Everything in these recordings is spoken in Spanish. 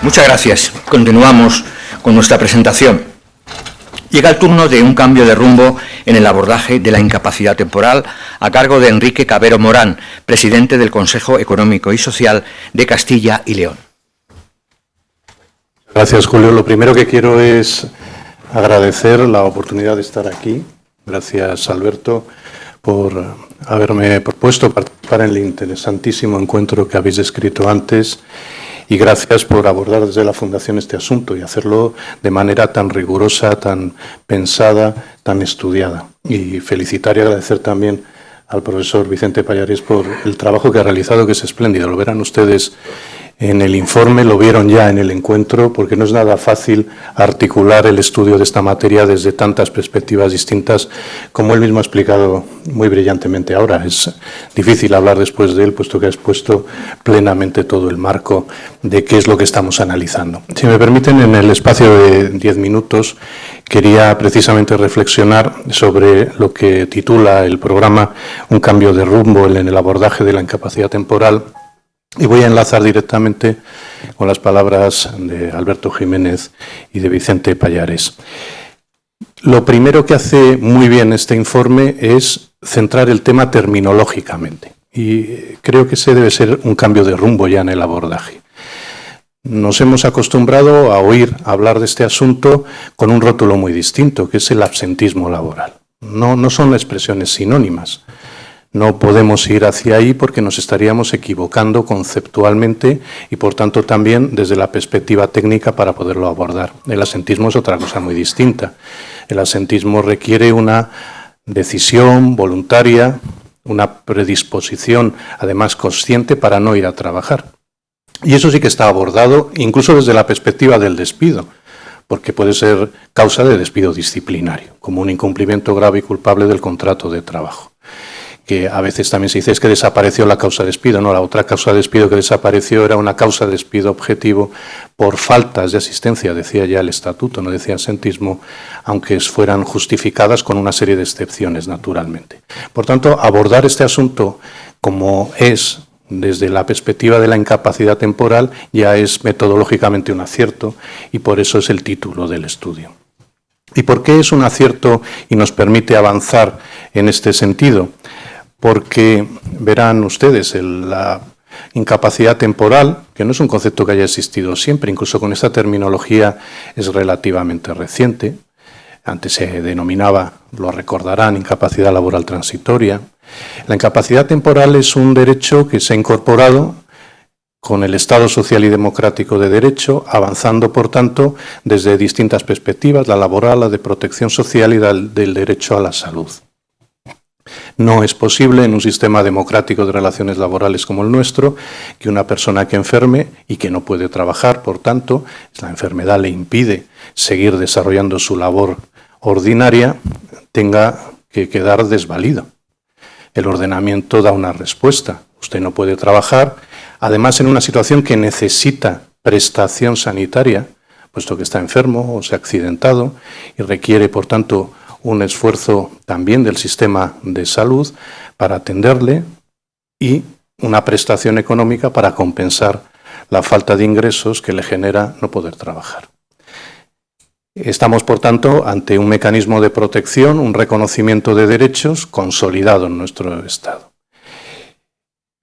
Muchas gracias. Continuamos con nuestra presentación. Llega el turno de un cambio de rumbo en el abordaje de la incapacidad temporal a cargo de Enrique Cabero Morán, presidente del Consejo Económico y Social de Castilla y León. Gracias, Julio. Lo primero que quiero es agradecer la oportunidad de estar aquí. Gracias, Alberto, por haberme propuesto participar en el interesantísimo encuentro que habéis descrito antes. Y gracias por abordar desde la Fundación este asunto y hacerlo de manera tan rigurosa, tan pensada, tan estudiada. Y felicitar y agradecer también al profesor Vicente Pallares por el trabajo que ha realizado, que es espléndido. Lo verán ustedes en el informe, lo vieron ya en el encuentro, porque no es nada fácil articular el estudio de esta materia desde tantas perspectivas distintas, como él mismo ha explicado muy brillantemente ahora. Es difícil hablar después de él, puesto que ha expuesto plenamente todo el marco de qué es lo que estamos analizando. Si me permiten, en el espacio de 10 minutos, quería precisamente reflexionar sobre lo que titula el programa Un cambio de rumbo en el abordaje de la incapacidad temporal. Y voy a enlazar directamente con las palabras de Alberto Jiménez y de Vicente Pallares. Lo primero que hace muy bien este informe es centrar el tema terminológicamente. Y creo que ese debe ser un cambio de rumbo ya en el abordaje. Nos hemos acostumbrado a oír hablar de este asunto con un rótulo muy distinto, que es el absentismo laboral. No son expresiones sinónimas. No podemos ir hacia ahí porque nos estaríamos equivocando conceptualmente y, por tanto, también desde la perspectiva técnica para poderlo abordar. El absentismo es otra cosa muy distinta. El absentismo requiere una decisión voluntaria, una predisposición, además consciente, para no ir a trabajar. Y eso sí que está abordado incluso desde la perspectiva del despido, porque puede ser causa de despido disciplinario, como un incumplimiento grave y culpable del contrato de trabajo. Que a veces también se dice es que desapareció la causa de despido. No, la otra causa de despido que desapareció era una causa de despido objetivo por faltas de asistencia, decía ya el estatuto, no decía absentismo, aunque fueran justificadas con una serie de excepciones, naturalmente. Por tanto, abordar este asunto como es desde la perspectiva de la incapacidad temporal ya es metodológicamente un acierto y por eso es el título del estudio. ¿Y por qué es un acierto y nos permite avanzar en este sentido? Porque verán ustedes la incapacidad temporal, que no es un concepto que haya existido siempre, incluso con esta terminología es relativamente reciente. Antes se denominaba, lo recordarán, incapacidad laboral transitoria. La incapacidad temporal es un derecho que se ha incorporado con el Estado social y democrático de derecho, avanzando, por tanto, desde distintas perspectivas, la laboral, la de protección social y del derecho a la salud. No es posible en un sistema democrático de relaciones laborales como el nuestro que una persona que enferme y que no puede trabajar, por tanto, la enfermedad le impide seguir desarrollando su labor ordinaria, tenga que quedar desvalido. El ordenamiento da una respuesta. Usted no puede trabajar, además en una situación que necesita prestación sanitaria, puesto que está enfermo o se ha accidentado y requiere, por tanto, un esfuerzo también del sistema de salud para atenderle y una prestación económica para compensar la falta de ingresos que le genera no poder trabajar. Estamos, por tanto, ante un mecanismo de protección, un reconocimiento de derechos consolidado en nuestro Estado.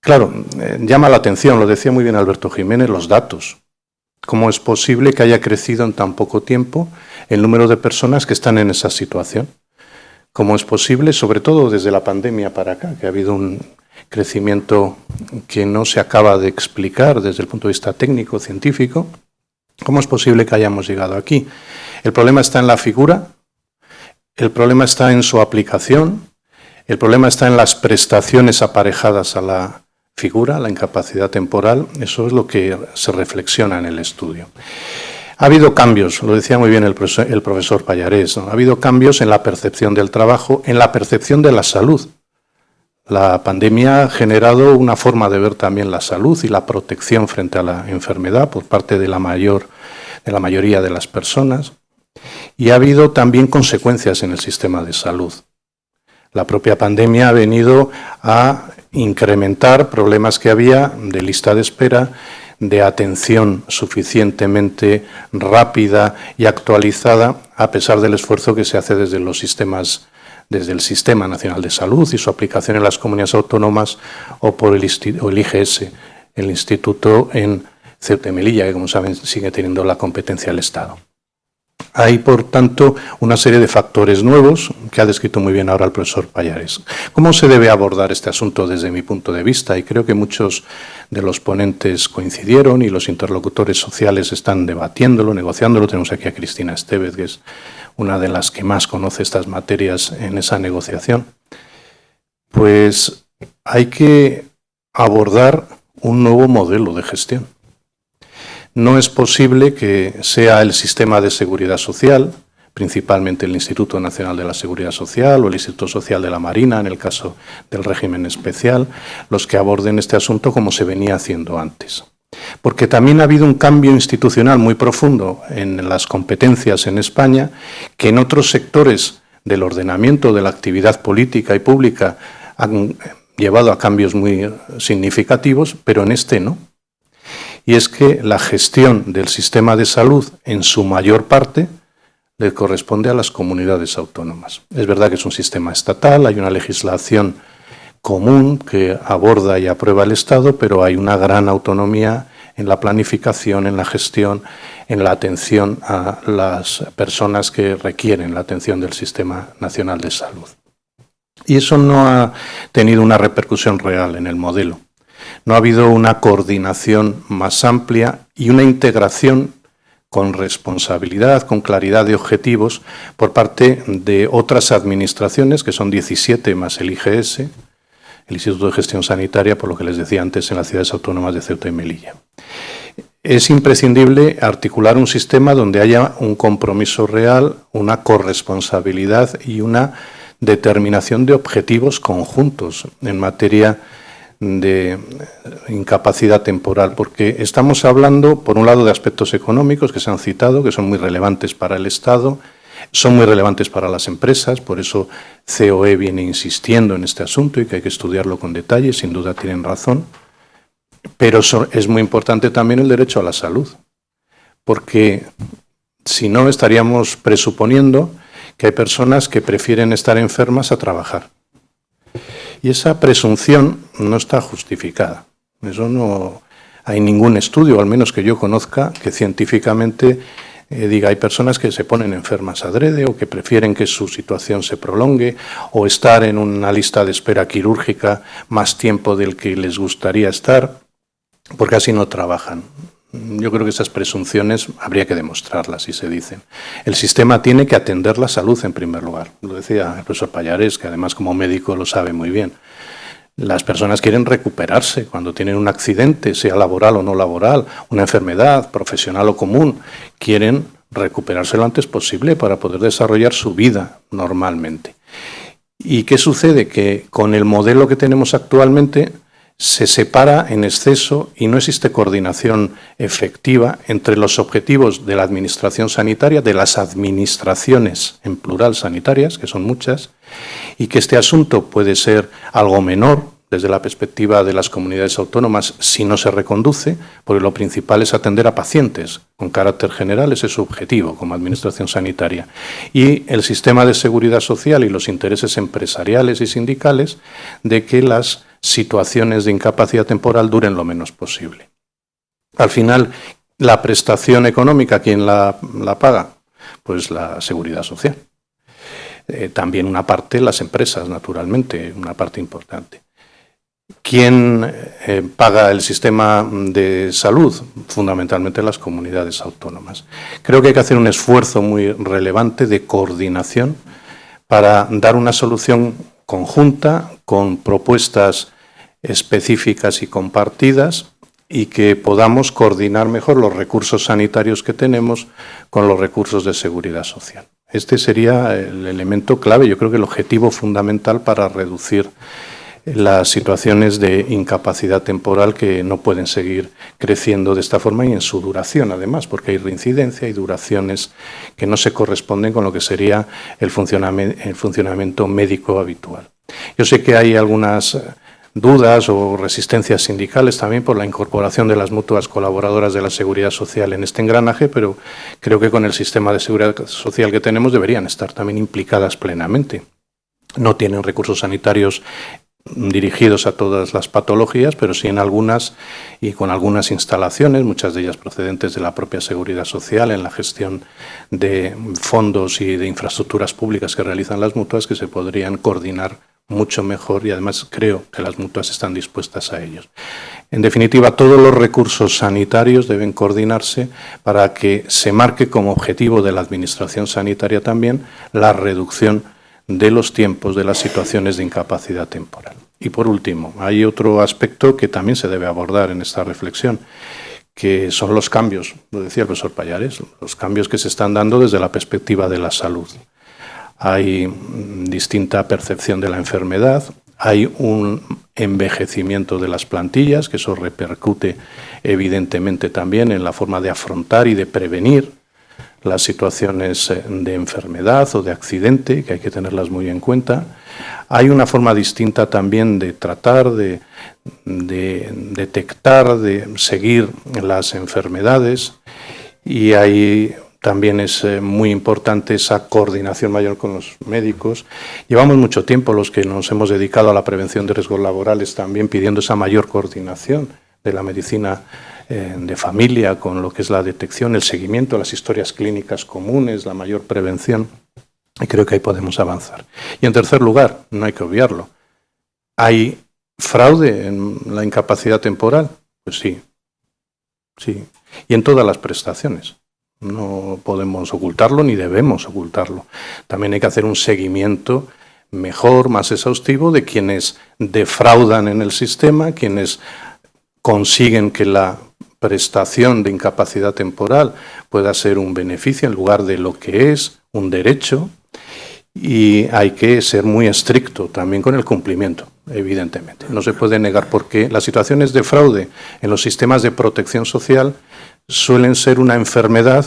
Claro, llama la atención, lo decía muy bien Alberto Jiménez, los datos. ¿Cómo es posible que haya crecido en tan poco tiempo el número de personas que están en esa situación? ¿Cómo es posible, sobre todo desde la pandemia para acá, que ha habido un crecimiento que no se acaba de explicar desde el punto de vista técnico, científico? ¿Cómo es posible que hayamos llegado aquí? El problema está en la figura, el problema está en su aplicación, el problema está en las prestaciones aparejadas a la figura, la incapacidad temporal. Eso es lo que se reflexiona en el estudio. Ha habido cambios, lo decía muy bien el profesor Pallares, ¿no? Ha habido cambios en la percepción del trabajo, en la percepción de la salud. La pandemia ha generado una forma de ver también la salud y la protección frente a la enfermedad por parte de la mayoría de las personas. Y ha habido también consecuencias en el sistema de salud. La propia pandemia ha venido a incrementar problemas que había de lista de espera, de atención suficientemente rápida y actualizada, a pesar del esfuerzo que se hace desde los sistemas, desde el Sistema Nacional de Salud y su aplicación en las comunidades autónomas o por el IGS, el Instituto en Ceuta y Melilla, que como saben sigue teniendo la competencia del Estado. Hay, por tanto, una serie de factores nuevos que ha descrito muy bien ahora el profesor Pallares. ¿Cómo se debe abordar este asunto desde mi punto de vista? Y creo que muchos de los ponentes coincidieron y los interlocutores sociales están debatiéndolo, negociándolo. Tenemos aquí a Cristina Estevez, que es una de las que más conoce estas materias en esa negociación. Pues hay que abordar un nuevo modelo de gestión. No es posible que sea el sistema de seguridad social, principalmente el Instituto Nacional de la Seguridad Social o el Instituto Social de la Marina, en el caso del régimen especial, los que aborden este asunto como se venía haciendo antes. Porque también ha habido un cambio institucional muy profundo en las competencias en España, que en otros sectores del ordenamiento de la actividad política y pública han llevado a cambios muy significativos, pero en este no. Y es que la gestión del sistema de salud, en su mayor parte, le corresponde a las comunidades autónomas. Es verdad que es un sistema estatal, hay una legislación común que aborda y aprueba el Estado, pero hay una gran autonomía en la planificación, en la gestión, en la atención a las personas que requieren la atención del Sistema Nacional de Salud. Y eso no ha tenido una repercusión real en el modelo. No ha habido una coordinación más amplia y una integración con responsabilidad, con claridad de objetivos por parte de otras administraciones, que son 17 más el IGS, el Instituto de Gestión Sanitaria, por lo que les decía antes, en las ciudades autónomas de Ceuta y Melilla. Es imprescindible articular un sistema donde haya un compromiso real, una corresponsabilidad y una determinación de objetivos conjuntos en materia de incapacidad temporal, porque estamos hablando, por un lado, de aspectos económicos que se han citado, que son muy relevantes para el Estado, son muy relevantes para las empresas, por eso COE viene insistiendo en este asunto y que hay que estudiarlo con detalle, sin duda tienen razón, pero es muy importante también el derecho a la salud, porque si no estaríamos presuponiendo que hay personas que prefieren estar enfermas a trabajar. Y esa presunción no está justificada. Eso no hay ningún estudio, al menos que yo conozca, que científicamente diga hay personas que se ponen enfermas adrede o que prefieren que su situación se prolongue o estar en una lista de espera quirúrgica más tiempo del que les gustaría estar porque así no trabajan. Yo creo que esas presunciones habría que demostrarlas, si se dicen. El sistema tiene que atender la salud en primer lugar. Lo decía el profesor Pallares, que además como médico lo sabe muy bien. Las personas quieren recuperarse cuando tienen un accidente, sea laboral o no laboral, una enfermedad profesional o común. Quieren recuperarse lo antes posible para poder desarrollar su vida normalmente. ¿Y qué sucede? Que con el modelo que tenemos actualmente se separa en exceso y no existe coordinación efectiva entre los objetivos de la administración sanitaria, de las administraciones en plural sanitarias, que son muchas, y que este asunto puede ser algo menor desde la perspectiva de las comunidades autónomas si no se reconduce, porque lo principal es atender a pacientes con carácter general, ese es su objetivo como administración sanitaria. Y el sistema de seguridad social y los intereses empresariales y sindicales de que las situaciones de incapacidad temporal duren lo menos posible. Al final, la prestación económica, ¿quién la paga? Pues la seguridad social. También una parte, las empresas, naturalmente, una parte importante. ¿Quién paga el sistema de salud? Fundamentalmente las comunidades autónomas. Creo que hay que hacer un esfuerzo muy relevante de coordinación para dar una solución conjunta, con propuestas específicas y compartidas, y que podamos coordinar mejor los recursos sanitarios que tenemos con los recursos de seguridad social. Este sería el elemento clave, yo creo que el objetivo fundamental para reducir las situaciones de incapacidad temporal que no pueden seguir creciendo de esta forma y en su duración, además, porque hay reincidencia y duraciones que no se corresponden con lo que sería el funcionamiento médico habitual. Yo sé que hay algunas dudas o resistencias sindicales también por la incorporación de las mutuas colaboradoras de la Seguridad Social en este engranaje, pero creo que con el sistema de seguridad social que tenemos deberían estar también implicadas plenamente. No tienen recursos sanitarios dirigidos a todas las patologías, pero sí en algunas y con algunas instalaciones, muchas de ellas procedentes de la propia Seguridad Social, en la gestión de fondos y de infraestructuras públicas que realizan las mutuas, que se podrían coordinar mucho mejor y además creo que las mutuas están dispuestas a ellos. En definitiva, todos los recursos sanitarios deben coordinarse para que se marque como objetivo de la Administración sanitaria también la reducción de los tiempos de las situaciones de incapacidad temporal. Y por último, hay otro aspecto que también se debe abordar en esta reflexión, que son los cambios, lo decía el profesor Pallares, los cambios que se están dando desde la perspectiva de la salud. Hay distinta percepción de la enfermedad, hay un envejecimiento de las plantillas, que eso repercute evidentemente también en la forma de afrontar y de prevenir las situaciones de enfermedad o de accidente, que hay que tenerlas muy en cuenta. Hay una forma distinta también de tratar, de detectar, de seguir las enfermedades, y hay también es muy importante esa coordinación mayor con los médicos. Llevamos mucho tiempo los que nos hemos dedicado a la prevención de riesgos laborales también pidiendo esa mayor coordinación de la medicina de familia con lo que es la detección, el seguimiento, las historias clínicas comunes, la mayor prevención. Y creo que ahí podemos avanzar. Y en tercer lugar, no hay que obviarlo, ¿hay fraude en la incapacidad temporal? Pues sí, sí. Y en todas las prestaciones. No podemos ocultarlo ni debemos ocultarlo. También hay que hacer un seguimiento mejor, más exhaustivo de quienes defraudan en el sistema, quienes consiguen que la prestación de incapacidad temporal pueda ser un beneficio en lugar de lo que es un derecho, y hay que ser muy estricto también con el cumplimiento, evidentemente. No se puede negar porque las situaciones de fraude en los sistemas de protección social suelen ser una enfermedad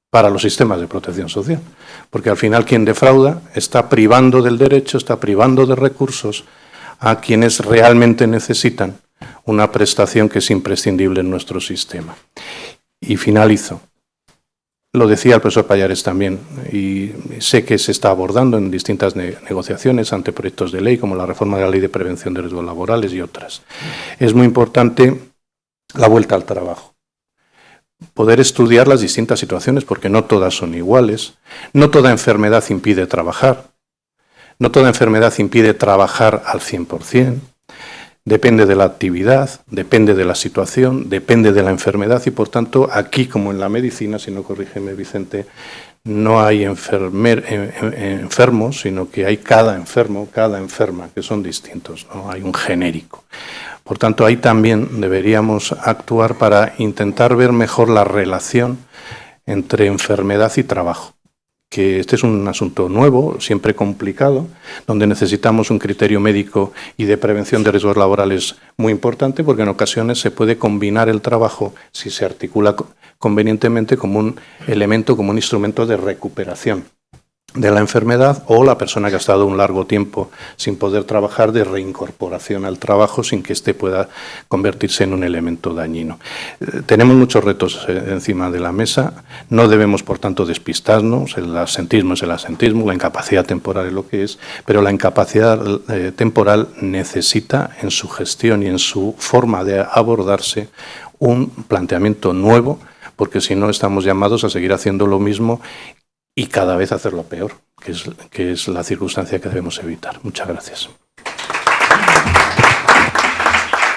para los sistemas de protección social, porque al final quien defrauda está privando del derecho, está privando de recursos a quienes realmente necesitan una prestación que es imprescindible en nuestro sistema. Y finalizo. Lo decía el profesor Pallares también, y sé que se está abordando en distintas negociaciones ante proyectos de ley, como la reforma de la Ley de Prevención de Riesgos Laborales y otras. Es muy importante la vuelta al trabajo. Poder estudiar las distintas situaciones, porque no todas son iguales. No toda enfermedad impide trabajar. No toda enfermedad impide trabajar al 100%. Depende de la actividad, depende de la situación, depende de la enfermedad y, por tanto, aquí, como en la medicina, si no corrígeme, Vicente, no hay enfermos, sino que hay cada enfermo, cada enferma, que son distintos, no hay un genérico. Por tanto, ahí también deberíamos actuar para intentar ver mejor la relación entre enfermedad y trabajo. Que este es un asunto nuevo, siempre complicado, donde necesitamos un criterio médico y de prevención de riesgos laborales muy importante, porque en ocasiones se puede combinar el trabajo, si se articula convenientemente, como un elemento, como un instrumento de recuperación de la enfermedad, o la persona que ha estado un largo tiempo sin poder trabajar, de reincorporación al trabajo sin que éste pueda convertirse en un elemento dañino. Tenemos muchos retos encima de la mesa, no debemos por tanto despistarnos, el asentismo es el asentismo, la incapacidad temporal es lo que es, pero la incapacidad temporal necesita en su gestión y en su forma de abordarse un planteamiento nuevo, porque si no estamos llamados a seguir haciendo lo mismo y cada vez hacerlo peor, que es la circunstancia que debemos evitar. Muchas gracias.